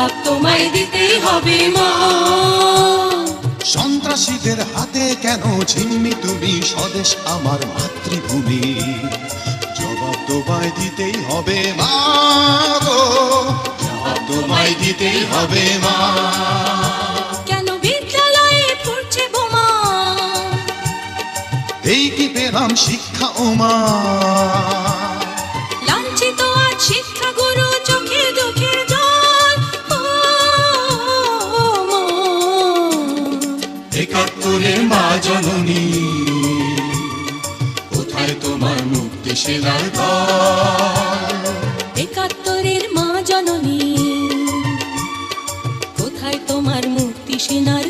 জবাব তোমায় দিতেই হবে মা। সন্ত্রাসীদের হাতে কেন ছিন্নি তুমি স্বদেশ আমার মাতৃভূমি, জবাব তোমায় দিতেই হবে মা গো, জবাব তোমায় দিতেই হবে মা। কেন বিদ্যালয়ে পড়ছে বোমা, এই কি পেলাম শিক্ষা ও মা। লাঞ্ছিত আজ শিক্ষা গুরু, চোখে দুঃখে জল। ও মা, ৭১-এর মা জননী, কোথায় তোমার মুক্তি সেনার দল। ৭১-এর মা জননী, কোথায় তোমার মুক্তি সেনার